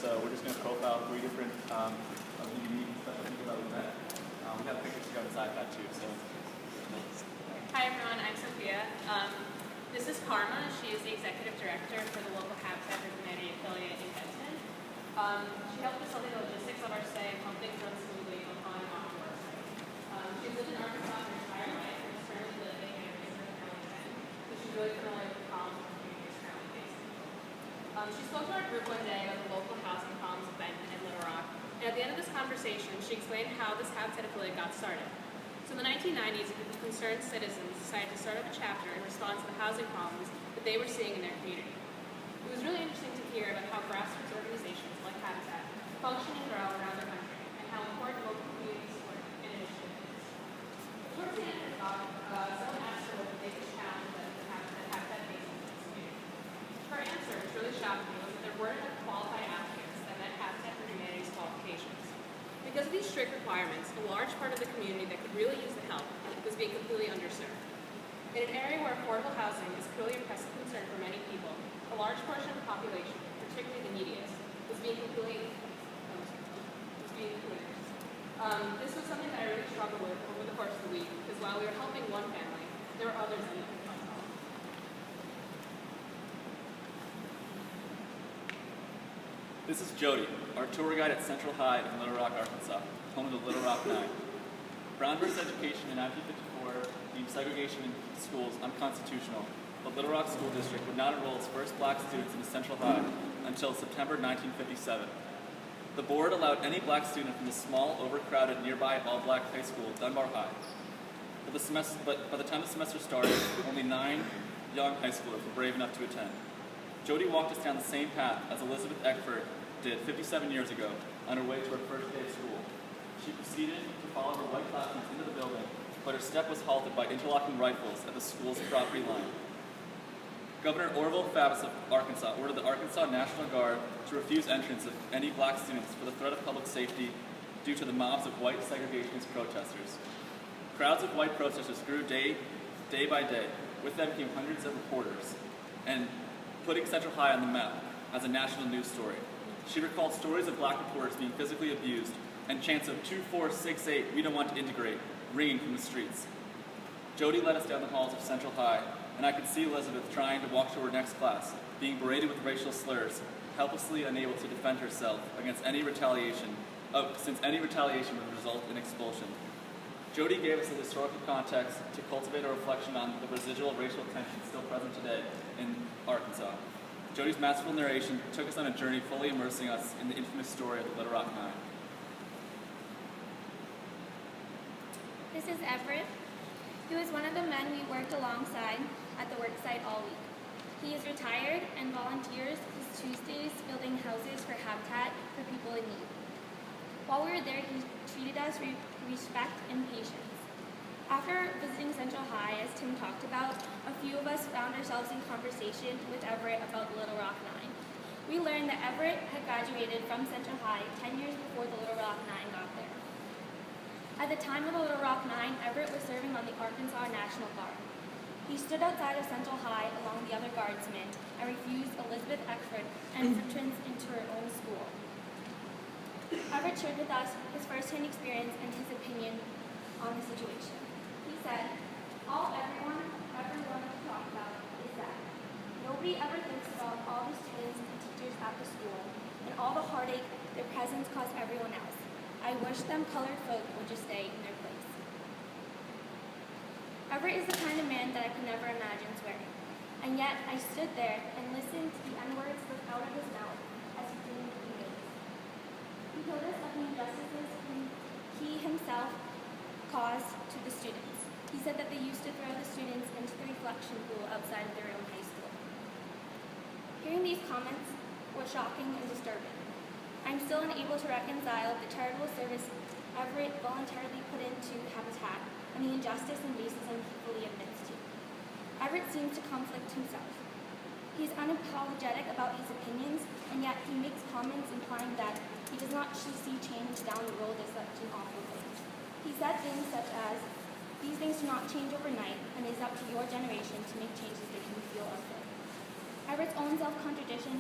so we're just going to profile 3 different of the unique special people that we met. We have pictures here on this iPad too. So. Hi everyone, I'm Sophia. This is Karma. She is the executive director for the local Habitat for Humanity affiliate in Benton. She helped facilitate the logistics of our stay and help things run smoothly on and off work. She's lived in Arkansas her entire life and is currently living in Richmond County, Benton, so she's really familiar with the problems the community is currently facing. She spoke to our group one day about the local housing problems of Benton and Little Rock, and at the end of this conversation, she explained how this Habitat affiliate got started. So in the 1990s, a group of concerned citizens decided to start up a chapter in response to the housing problems that they were seeing in their community. It was really interesting to hear about how grassroots organizations like Habitat function and grow around the country, and how important local community support and initiative is. Towards the end of the talk, someone asked her what the biggest challenge that Habitat faces in this community. Her answer, which really shocked me, was that there weren't enough qualified applicants that met Habitat for Humanity's qualifications. Because of these strict requirements, a large part of the community that could really use the help was being completely underserved. In an area where affordable housing is clearly a pressing concern for many people, a large portion of the population, particularly the neediest, was being excluded. This was something that I really struggled with over the course of the week, because while we were helping one family, there were others that needed help. This is Jody, our tour guide at Central High in Little Rock, Arkansas, home of the Little Rock Nine. Brown versus education in 1954 deemed segregation in schools unconstitutional, but Little Rock School District would not enroll its first black students into Central High until September 1957. The board allowed any black student from the small, overcrowded, nearby all-black high school, Dunbar High. But by the time the semester started, only 9 young high schoolers were brave enough to attend. Jody walked us down the same path as Elizabeth Eckford did 57 years ago on her way to her first day of school. She proceeded to follow her white classmates into the building, but her step was halted by interlocking rifles at the school's property line. Governor Orville Faubus of Arkansas ordered the Arkansas National Guard to refuse entrance of any black students for the threat of public safety due to the mobs of white segregationist protesters. Crowds of white protesters grew day by day. With them came hundreds of reporters, and putting Central High on the map as a national news story. She recalled stories of black reporters being physically abused and chants of 2468, we don't want to integrate, ringing from the streets. Jody led us down the halls of Central High, and I could see Elizabeth trying to walk to her next class, being berated with racial slurs, helplessly unable to defend herself against any retaliation, since any retaliation would result in expulsion. Jody gave us the historical context to cultivate a reflection on the residual racial tension still present today in Arkansas. Jody's masterful narration took us on a journey fully immersing us in the infamous story of the Little Rock Nine. This is Everett. He was one of the men we worked alongside at the work site all week. He is retired and volunteers his Tuesdays building houses for Habitat for people in need. While we were there, he treated us with respect and patience. After visiting Central High, as Tim talked about, a few of us found ourselves in conversation with Everett about the Little Rock Nine. We learned that Everett had graduated from Central High 10 years before the Little Rock Nine got there. At the time of the Little Rock Nine, Everett was serving on the Arkansas National Guard. He stood outside of Central High along with the other guardsmen and refused Elizabeth Eckford entrance into her own school. Everett shared with us his first-hand experience and his opinion on the situation. He said, all everyone ever wanted to talk about is that nobody ever thinks about all the students and teachers at the school and all the heartache their presence caused everyone else. I wish them colored folk would just stay in their place. Everett is the kind of man that I could never imagine swearing, and yet I stood there and listened to the N-words slip out of his mouth as he did in days. He told us of the injustices he himself caused to the students. He said that they used to throw the students into the reflection pool outside of their own high school. Hearing these comments was shocking and disturbing. I'm still unable to reconcile the charitable service Everett voluntarily put into Habitat and the injustice and racism he fully admits to. Everett seems to conflict himself. He is unapologetic about his opinions, and yet he makes comments implying that he does not see change down the road as such an awful thing. He said things such as, these things do not change overnight, and it is up to your generation to make changes that you feel unfit. Everett's own self-contradiction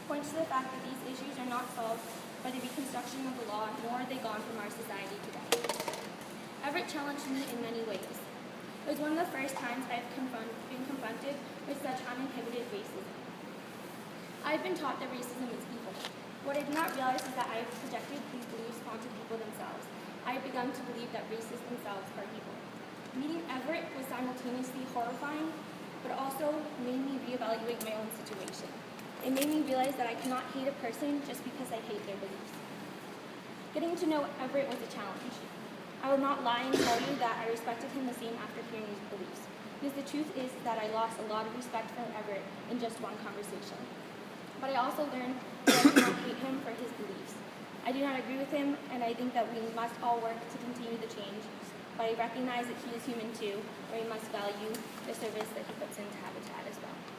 points to the fact that these issues are not solved by the reconstruction of the law, nor are they gone from our society today. Everett challenged me in many ways. It was one of the first times I've been confronted with such uninhibited racism. I've been taught that racism is evil. What I did not realize is that I've projected these beliefs onto people themselves. I have begun to believe that racists themselves are evil. Meeting Everett was simultaneously horrifying, but also made me reevaluate my own situation. It made me realize that I cannot hate a person just because I hate their beliefs. Getting to know Everett was a challenge. I will not lie and tell you that I respected him the same after hearing his beliefs, because the truth is that I lost a lot of respect for Everett in just one conversation. But I also learned that I do not hate him for his beliefs. I do not agree with him, and I think that we must all work to continue the change, but I recognize that he is human too, and we must value the service that he puts into Habitat as well.